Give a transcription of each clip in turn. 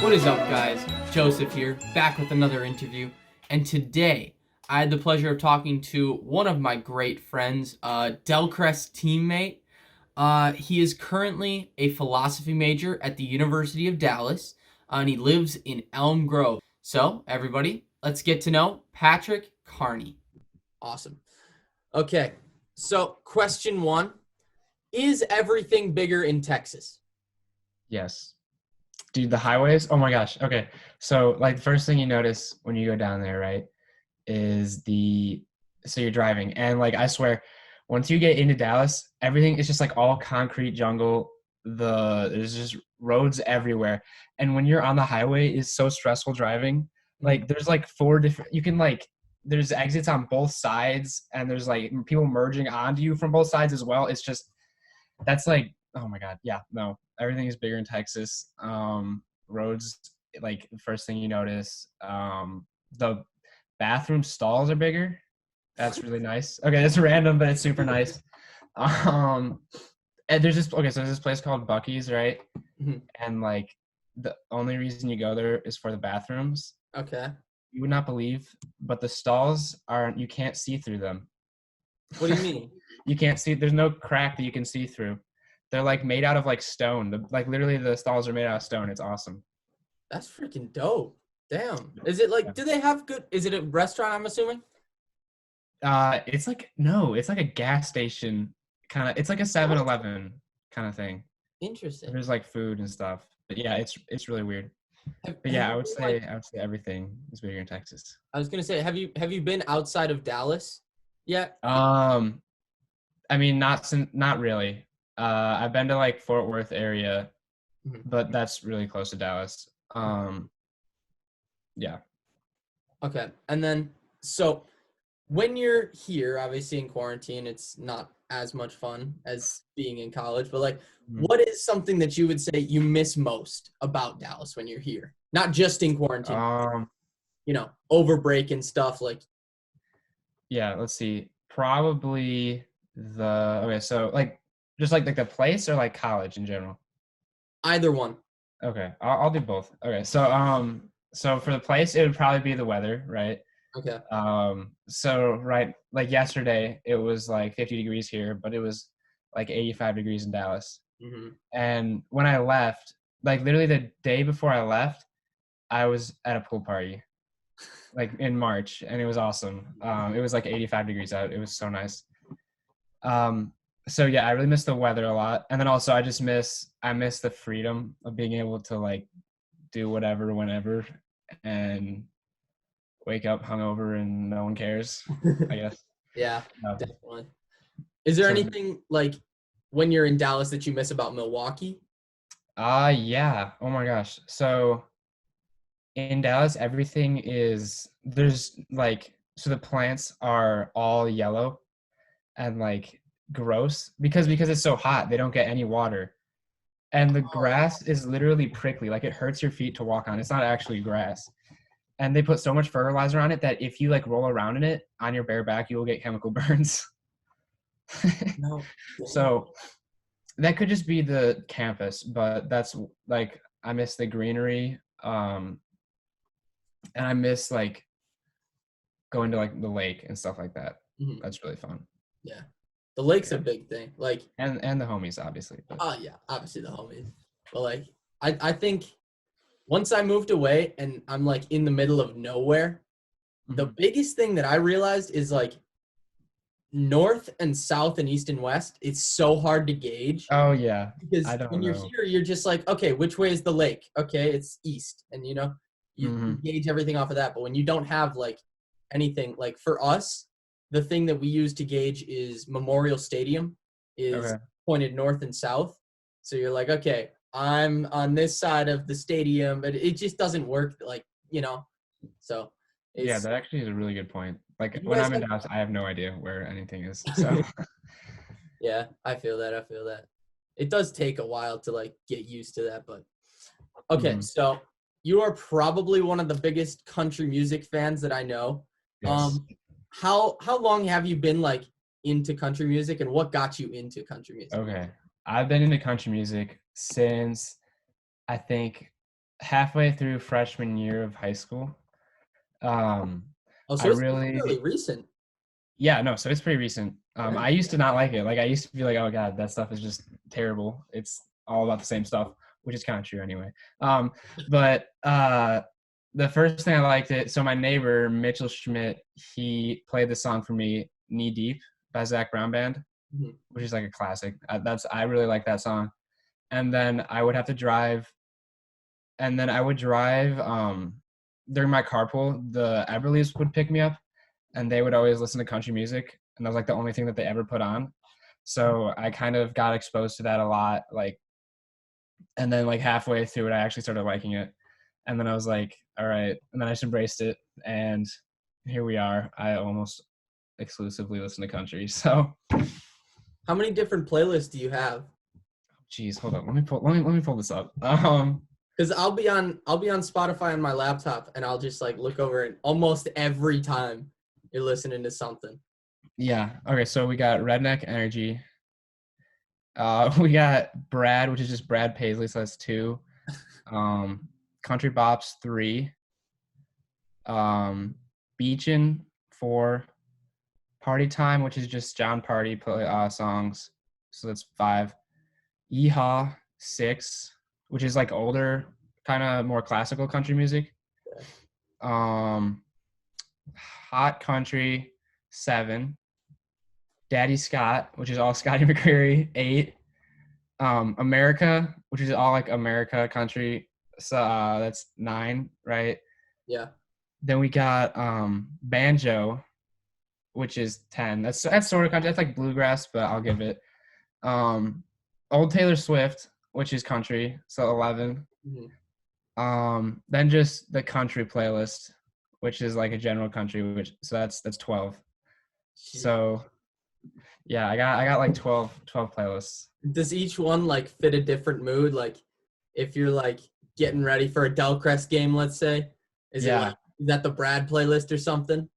What is up, guys? Joseph here, back with another interview. And today, I had the pleasure of talking to one of my great friends, Delcrest teammate. He is currently a philosophy major at the University of Dallas, and he lives in Elm Grove. So, everybody, let's get to know Patrick Carney. Awesome. Okay, so question one. Is everything bigger in Texas? Yes. Dude, the highways, oh my gosh. Okay. So like the first thing you notice when you go down there, right, is so you're driving. And like I swear, once you get into Dallas, everything is just like all concrete jungle. There's just roads everywhere. And when you're on the highway, it's so stressful driving. Like there's like four different there's exits on both sides and there's like people merging onto you from both sides as well. It's just that's like, oh my God. Yeah, no. Everything is bigger in Texas. Roads, like the first thing you notice. The bathroom stalls are bigger. That's really nice. Okay, that's random, but it's super nice. And so there's this place called Buc-ee's, right? Mhm. And like the only reason you go there is for the bathrooms. Okay. You would not believe, but the stalls you can't see through them. What do you mean? You can't see, there's no crack that you can see through. They're like made out of like stone. Like literally the stalls are made out of stone. It's awesome. That's freaking dope. Damn. Is it like, Yeah. do they have is it a restaurant, I'm assuming? It's like, no, it's like a gas station kind of, it's like a 7-Eleven kind of thing. Interesting. There's like food and stuff. But yeah, it's really weird. But Have yeah, you I would been, say everything is bigger in Texas. I was gonna say, have you been outside of Dallas yet? Um, I mean, not really. I've been to like Fort Worth area, Mhm. but that's really close to Dallas. Yeah. Okay. And then, so when you're here, obviously in quarantine, it's not as much fun as being in college, but like, Mhm. what is something that you would say you miss most about Dallas when you're here? Not just in quarantine, Um, over break and stuff like yeah, let's see. Probably okay, so like just like the place or like college in general. either one. Okay, I'll do both. Okay, so for the place, it would probably be the weather, right? Okay. So right, like yesterday, it was like 50 degrees here, but it was like 85 degrees in Dallas. Hmm. And when I left, like literally the day before I left, I was at a pool party, like in March, and it was awesome. It was like 85 degrees out. It was so nice. Um, so yeah, I really miss the weather a lot, and then also I miss the freedom of being able to like do whatever whenever, and wake up hungover and no one cares. I guess. Yeah, No. definitely. Is there So anything like when you're in Dallas that you miss about Milwaukee? yeah. Oh my gosh. So in Dallas, everything there's like so the plants are all yellow and like gross because it's so hot. They don't get any water. And the Oh, grass is literally prickly, like it hurts your feet to walk on. It's not actually grass. And they put so much fertilizer on it that if you like roll around in it on your bare back, you will get chemical burns. no. Damn. So that could just be the campus, but that's like I miss the greenery. And I miss like going to like the lake and stuff like that. Mhm. That's really fun. Yeah. The lake's a Yeah. big thing. Like, And the homies obviously. But oh yeah, obviously the homies. But like I think once I moved away and I'm like in the middle of nowhere, the Mhm. biggest thing that I realized is like north and south and east and west, it's so hard to gauge Oh yeah. I because don't when you're know. here, you're just like, okay, which way is the lake? Okay, it's east. And you Hmm. gauge everything off of that. But when you don't have like anything, like for us, the thing that we use to gauge is Memorial Stadium is Okay. pointed north and south. So you're like, okay, I'm on this side of the stadium, but it just doesn't work so Yeah, it's that actually is a really good point. Like you when guys I'm in have Dallas, I have no idea where anything is. So yeah, I feel that. I feel that. It does take a while to like get used to that, but okay, mhm. so you are probably one of the biggest country music fans that I know. Yes. Um, how long have you been like into country music, and what got you into country music? Okay. I've been into country music since I think halfway through freshman year of high school. Um, Oh, I so it's really, fairly recent. yeah, no, so it's pretty recent. Yeah. I used to not like it. Like I used to be like, oh God, that stuff is just terrible. It's all about the same stuff, which is kind of true anyway. But the first thing I liked it. So my neighbor Mitchell Schmidt, he played the song for me, "Knee Deep" by Zach Brown Band, Mhm. which is like a classic. I really like that song. And then I would have to drive, and then I would drive during my carpool. The Everleys would pick me up, and they would always listen to country music, and that was like the only thing that they ever put on. So I kind of got exposed to that a lot, like, and then like halfway through it I actually started liking it, and then I was like, all right, and then I just embraced it, and here we are. I almost exclusively listen to country. So How many different playlists do you have? geez, hold on, let me pull this up. Because I'll be on Spotify on my laptop and I'll just like look over it almost every time you're listening to something. Yeah, okay, so we got Redneck Energy. We got Brad, which is just Brad Paisley, so that's 2. Country Bops 3. Beachin' 4. Party Time, which is just John Party songs, so that's 5. Yeehaw 6, which is like older, kind of more classical country music. Um, Hot Country 7. Daddy Scott, which is all Scotty McCreery 8. America, which is all like America country. So that's 9, right? Yeah. Then we got Banjo, which is 10. That's sort of country. That's like bluegrass, but I'll give it. Um, Old Taylor Swift, which is country, so 11. Mhm. Then just the country playlist, which is like a general country, which so that's 12. Gee. So yeah, I got like 12 playlists. Does each one like fit a different mood? Like if you're like getting ready for a Delcrest game, let's say, is it Yeah. like is that the Brad playlist or something?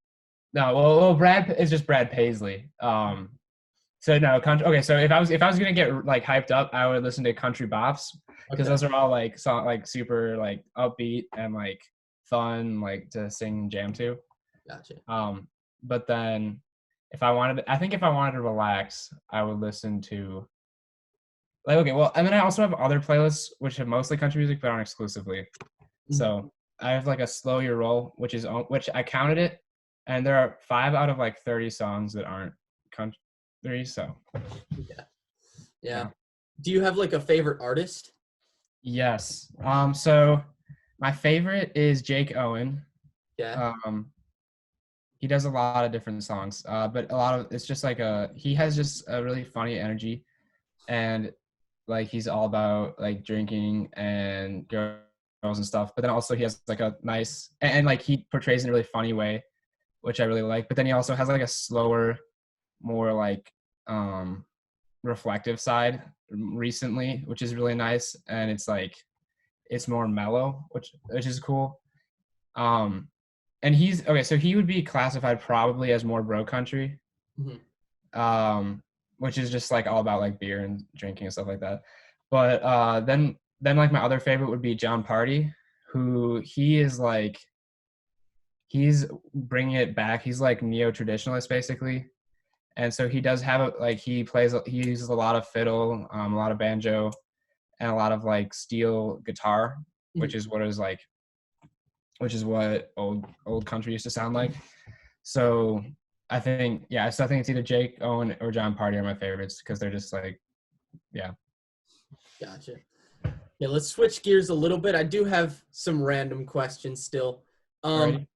No, well, Brad is just Brad Paisley. So no country. Okay, so if I was gonna get like hyped up, I would listen to country bops because Okay, those are all like like super like upbeat and like fun like to sing and jam to. gotcha. But then I think if I wanted to relax, I would listen to like okay, well, and then I also have other playlists which have mostly country music but aren't exclusively. Mhm. So I have like a Slow Your Roll, which I counted it, and there are 5 out of like 30 songs that aren't country. So Yeah, yeah. yeah. Do you have like a favorite artist? Yes. So my favorite is Jake Owen. Yeah. Um, he does a lot of different songs, but a lot of it's just like he has just a really funny energy, and like he's all about like drinking and girls and stuff. But then also he has like a nice and like he portrays in a really funny way, which I really like. But then he also has like a slower, more like um reflective side recently, which is really nice, and it's like it's more mellow, which is cool. Um, and he's okay. So he would be classified probably as more bro country, Mhm. um, which is just like all about like beer and drinking and stuff like that. But then like my other favorite would be John Party, who he's bringing it back. He's like neo traditionalist basically, and so he does have he uses a lot of fiddle, a lot of banjo, and a lot of like steel guitar, which Mhm. is what old country used to sound like. So so I think it's either Jake Owen or John Party are my favorites because they're just like yeah. Gotcha. Yeah, let's switch gears a little bit. I do have some random questions still. Um, Alrighty.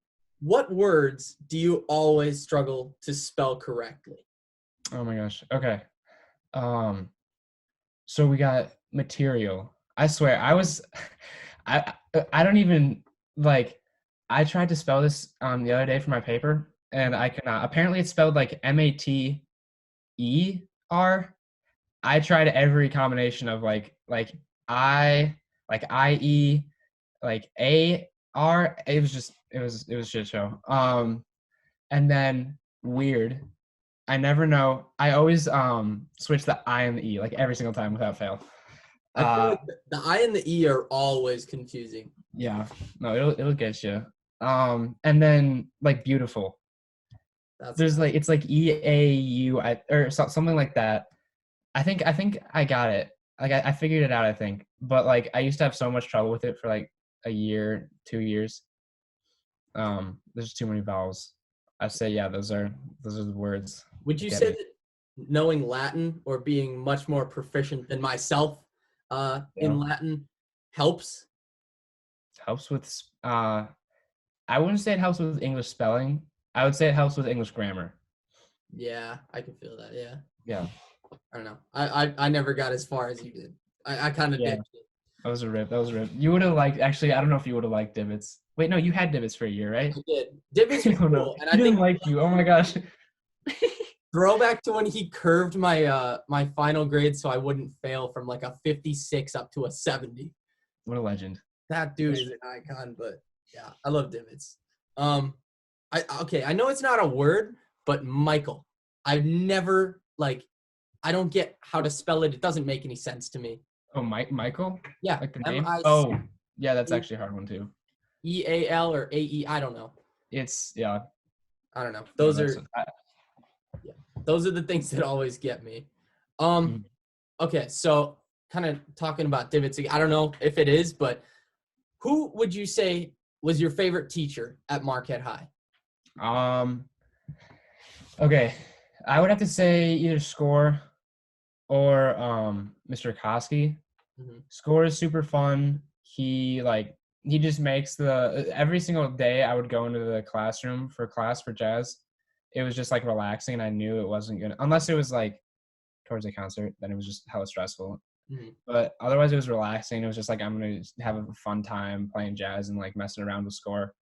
what words do you always struggle to spell correctly? Oh my gosh. Okay. Um. So we got material. I swear, I I don't even like. I tried to spell this the other day for my paper, and I could not. Apparently, it's spelled like Mater. I tried every combination of I IE AR. It was shit show. And then weird. I never know. I always switch the I and the E like every single time without fail. I feel Uh, like the I and the E are always confusing. yeah, no, it'll get you. And then like beautiful. That's There's like it's like EAU or something like that. I think I got it. Like I figured it out, I think. But like I used to have so much trouble with it for like a year, 2 years. There's too many vowels. I say yeah, those are the words. Would you Get say me. that knowing Latin or being much more proficient than myself in Yeah. Latin helps? Helps with I wouldn't say it helps with English spelling. I would say it helps with English grammar. Yeah, I can feel that. Yeah. Yeah. I don't know. I never got as far as you did. I kind of Yeah. ditched it. That was a rip. That was a rip. You would have liked actually, I don't know if you would have liked divots. Wait, no, you had divots for a year, right? I did. Divots was Oh no. cool, and He I didn't think like you. Oh my gosh. throwback to when he curved my final grade so I wouldn't fail from like a 56 up to a 70. What a legend. That dude is an icon, but yeah, I love divots. I know it's not a word, but Michael. I've never I don't get how to spell it. It doesn't make any sense to me. Oh, Michael? Yeah, Like the name? M-I-C-E-A-L Oh, yeah, that's actually a hard one too. or A-E. I don't know. It's yeah. I don't know. No, Those are those are the things that always get me. Mhm. Okay, so kind of talking about divots. I don't know if it is, but who would you say was your favorite teacher at Marquette High? Um okay. I would have to say either score or Mr. Koski. Mhm. Score is super fun. He just makes the every single day I would go into the classroom for class for jazz. It was just like relaxing and I knew it wasn't gonna unless it was like towards a concert, then it was just hella stressful. Mhm. But otherwise it was relaxing. It was just like I'm gonna just have a fun time playing jazz and like messing around with score.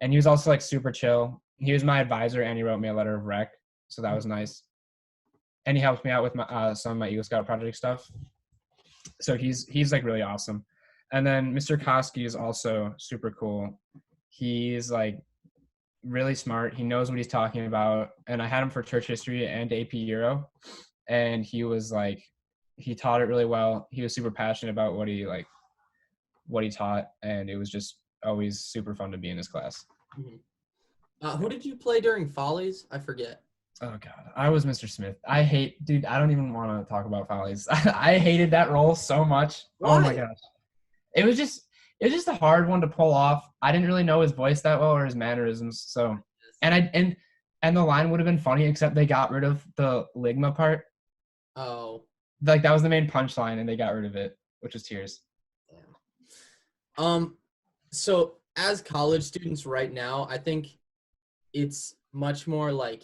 And he was also like super chill. He was my advisor and he wrote me a letter of rec. So that was nice. And he helped me out with my some of my Eagle Scout project stuff. So he's like really awesome. And then Mr. Koski is also super cool. He's like really smart. He knows what he's talking about. And I had him for church history and AP Euro. And he taught it really well. He was super passionate about what he taught. And it was just always super fun to be in his class. Mhm. Who did you play during Follies? I forget. Oh god, I was Mr. Smith. Dude, I don't even want to talk about Follies. I hated that role so much. Oh my Why? gosh. It was just a hard one to pull off. I didn't really know his voice that well or his mannerisms. So and the line would have been funny except they got rid of the ligma part. Oh, Like that was the main punchline and they got rid of it, which was tears. damn. So as college students right now, I think it's much more like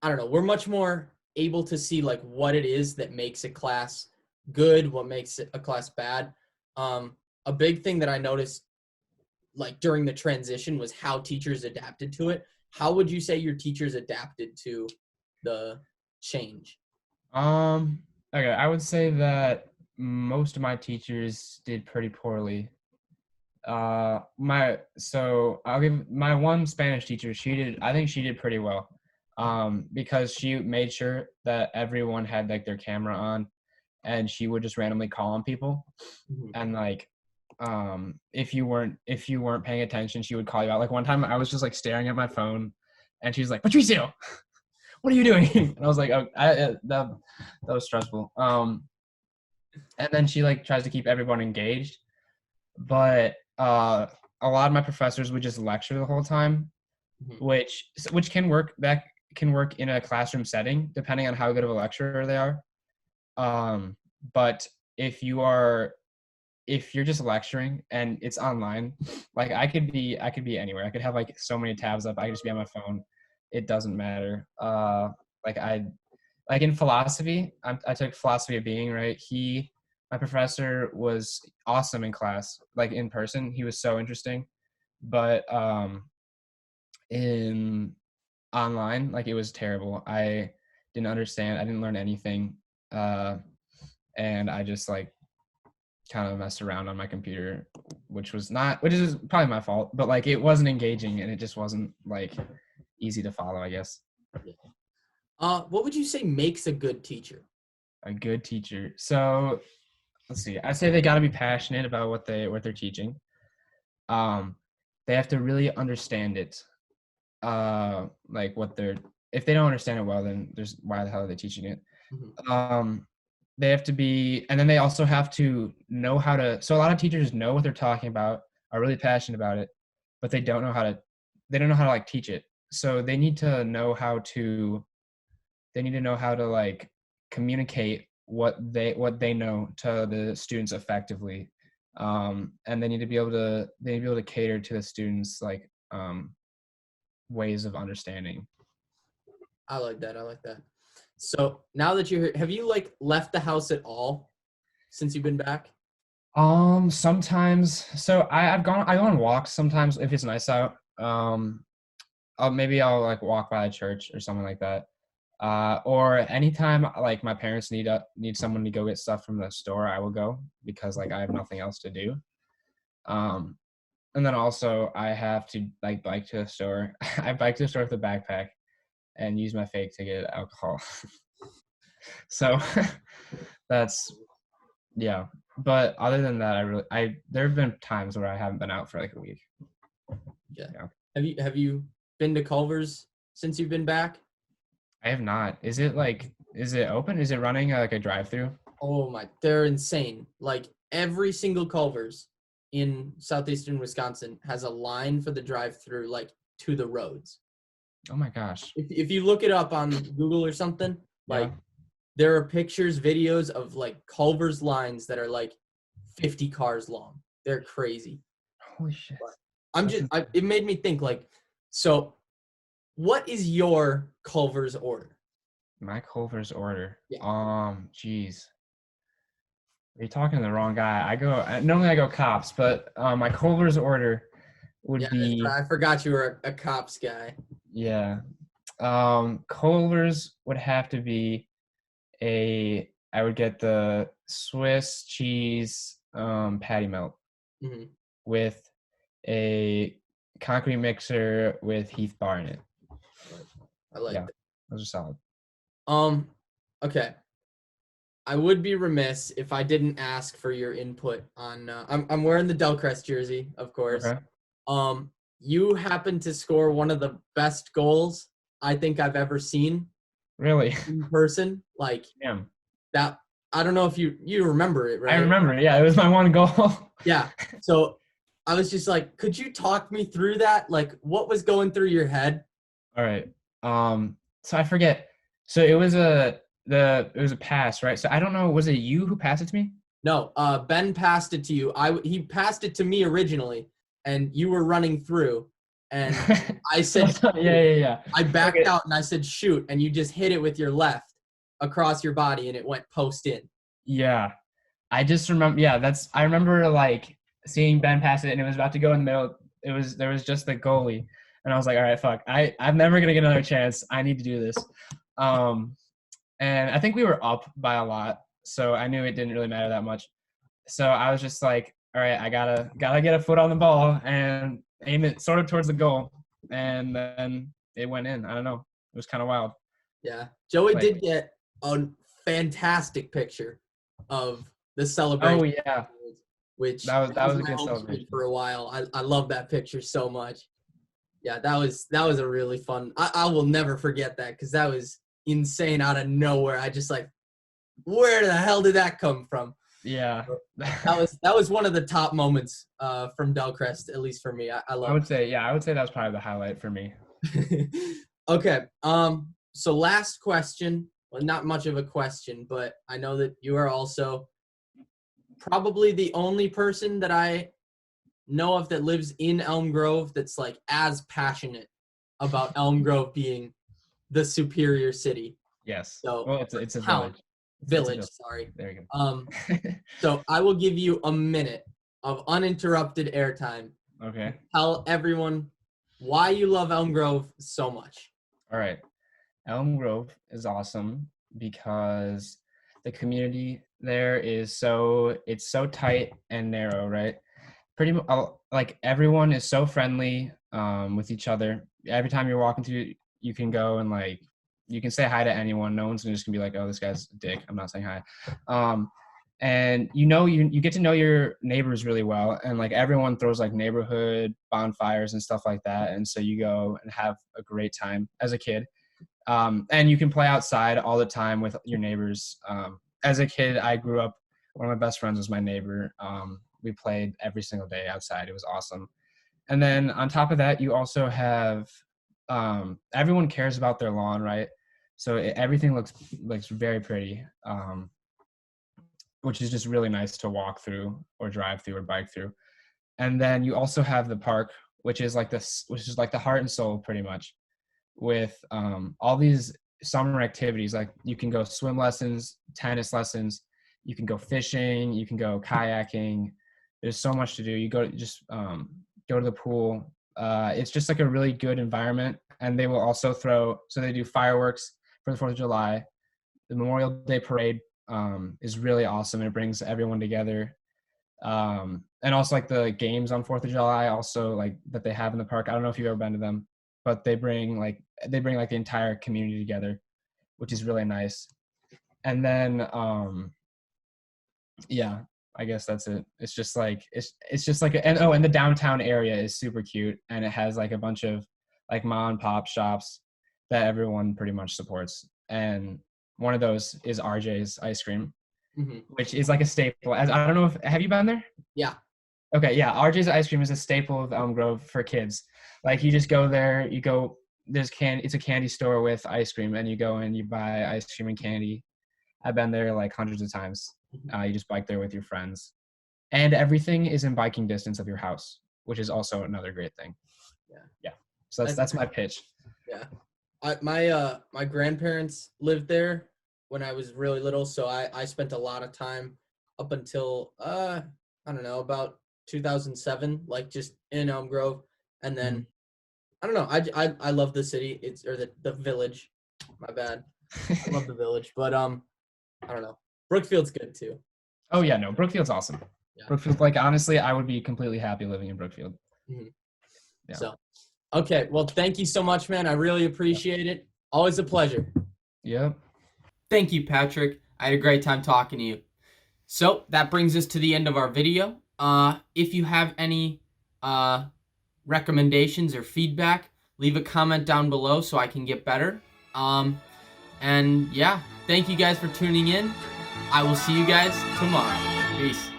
I don't know, we're much more able to see like what it is that makes a class good, what makes it a class bad. Um, a big thing that I noticed like during the transition was how teachers adapted to it. How would you say your teachers adapted to the change? Okay, I would say that most of my teachers did pretty poorly. I'll give my one Spanish teacher, I think she did pretty well. Because she made sure that everyone had like their camera on and she would just randomly call on people Mhm. and like if you weren't paying attention she would call you out. Like one time I was just like staring at my phone and she's like, Patricio, what are you doing? And I was like, oh, that was stressful. And then she like tries to keep everyone engaged, but a lot of my professors would just lecture the whole time, Mhm. which can work in a classroom setting depending on how good of a lecturer they are. But if you are if you're just lecturing and it's online, like I could be anywhere. I could have like so many tabs up. I could just be on my phone. It doesn't matter. Like I like in philosophy, I took philosophy of being, right? My professor was awesome in class, like in person. He was so interesting. But in online, like it was terrible. I didn't understand. I didn't learn anything. And I just like kind of messed around on my computer, which is probably my fault, but like it wasn't engaging and it just wasn't like easy to follow, I guess. Yeah. What would you say makes a good teacher? A good teacher. So let's see. I say they got to be passionate about what they're teaching. Um, they have to really understand it. Like what they're if they don't understand it well, then there's why the hell are they teaching it? Mhm. Um, they have to be, and then they also have to know how to. So a lot of teachers know what they're talking about, are really passionate about it, but they don't know how to. They don't know how to like teach it. So they need to know how to. They need to know how to like communicate what they know to the students effectively, and they need to be able to cater to the students like ways of understanding. I like that. I like that. So now that you're here, have you like left the house at all since you've been back? Sometimes. So I go on walks sometimes if it's nice out. Maybe I'll like walk by a church or something like that. Or anytime like my parents need someone to go get stuff from the store, I will go because like I have nothing else to do. Um, and then also I have to like bike to the store. I bike to the store with a backpack and use my fake to get alcohol. So that's yeah. But other than that, I there have been times where I haven't been out for like a week. Yeah. Yeah. Have you been to Culver's since you've been back? I have not. Is it open? Is it running like a drive-through? Oh my, they're insane. Like every single Culver's in southeastern Wisconsin has a line for the drive-through, like to the roads. Oh my gosh. If you look it up on Google or something, Yeah. like there are pictures, videos of like Culver's lines that are like 50 cars long. They're crazy. Holy shit. But That's it made me think like, so what is your Culver's order? my Culver's order. Yeah. Geez. You're talking to the wrong guy. Normally I go cops, but my Culver's order would Yeah, that's be right. I forgot you were a cops guy. yeah. Culver's would have to be I would get the Swiss cheese patty melt Hmm. with a concrete mixer with Heath Bar in it. I like Yeah, those are solid. that. Okay. I would be remiss if I didn't ask for your input on. I'm wearing the Delcrest jersey, of course. Okay. You happen to score one of the best goals I think I've ever seen Really? in person. Like Damn. that. I don't know if you remember it, I right? remember. Yeah, it was my one goal. Yeah. So I was just like, could you talk me through that? Like, what was going through your head? All right. So I forget. So it was a pass, right? So I don't know. Was it you who passed it to me? No, Ben passed it to you. He passed it to me originally, and you were running through, and I said, Yeah. I backed Okay. out and I said, shoot, and you just hit it with your left across your body, and it went post in. Yeah. I just remember. Yeah, I remember like seeing Ben pass it, and it was about to go in the middle. There was just the goalie, and I was like, all right, fuck. I'm never gonna get another chance. I need to do this. Um, and I think we were up by a lot, so I knew it didn't really matter that much. So I was just like, all right, I gotta get a foot on the ball and aim it sort of towards the goal, and then it went in. I don't know. It was kind of wild. Yeah. Joey Like, did get a fantastic picture of the oh celebration, yeah, which that was was a my good home screen celebration. for a while. I love that picture so much. Yeah, that was a really fun. I will never forget that because that was insane out of nowhere. I just like, where the hell did that come from? Yeah, That was one of the top moments from Delcrest, at least for me. I love I would say that was probably the highlight for me. it. Okay. So last question. Well, not much of a question, but I know that you are also probably the only person that I know of that lives in Elm Grove that's like as passionate about Elm Grove being the superior city. Yes. So Well, it's a town, village. It's a village, village. sorry. There you Um, go. so I will give you a minute of uninterrupted airtime. Okay. Tell everyone why you love Elm Grove so much. All right. Elm Grove is awesome because the community there it's so tight and narrow, right? Like everyone is so friendly with each other. Every time you're walking through, you can go and like you can say hi to anyone. No one's just gonna be like, "Oh, this guy's a dick." I'm not saying hi. and you get to know your neighbors really well, and like everyone throws like neighborhood bonfires and stuff like that, and so you go and have a great time as a kid. And you can play outside all the time with your neighbors. As a kid, I grew up, one of my best friends was my neighbor. We played every single day outside. It was awesome. And then on top of that, you also have, everyone cares about their lawn, right? So everything looks very pretty, which is just really nice to walk through or drive through or bike through. And then you also have the park, which is like the heart and soul pretty much, with all these summer activities. Like you can go swim lessons, tennis lessons, you can go fishing, you can go kayaking. There's so much to do. You go to the pool. It's just like a really good environment. And they will also so they do fireworks for the 4th of July. The Memorial Day parade is really awesome. It brings everyone together. And also like the games on 4th of July also like that they have in the park. I don't know if you've ever been to them, but they bring like the entire community together, which is really nice. And then yeah, I guess that's it. It's just like and the downtown area is super cute, and it has like a bunch of like mom and pop shops that everyone pretty much supports. And one of those is RJ's ice cream, which is like a staple. As I don't know if have you been there? Yeah. Okay, yeah. RJ's ice cream is a staple of Elm Grove for kids. Like you just go there, it's a candy store with ice cream, and you go in, you buy ice cream and candy. I've been there like hundreds of times. You just bike there with your friends, and everything is in biking distance of your house, which is also another great thing. Yeah. So that's my pitch. Yeah. My grandparents lived there when I was really little, so I spent a lot of time up until I don't know, about 2007, like just in Elm Grove, and then I don't know, I love the city. It's or the village. My bad. I love the village, but I don't know. Brookfield's good too. Oh yeah, no, Brookfield's awesome. Yeah. Brookfield, like honestly, I would be completely happy living in Brookfield. Yeah. So, okay, well, thank you so much, man. I really appreciate it. Always a pleasure. Yep. Thank you, Patrick. I had a great time talking to you. So that brings us to the end of our video. If you have any recommendations or feedback, leave a comment down below so I can get better. And yeah, thank you guys for tuning in. I will see you guys tomorrow. Peace.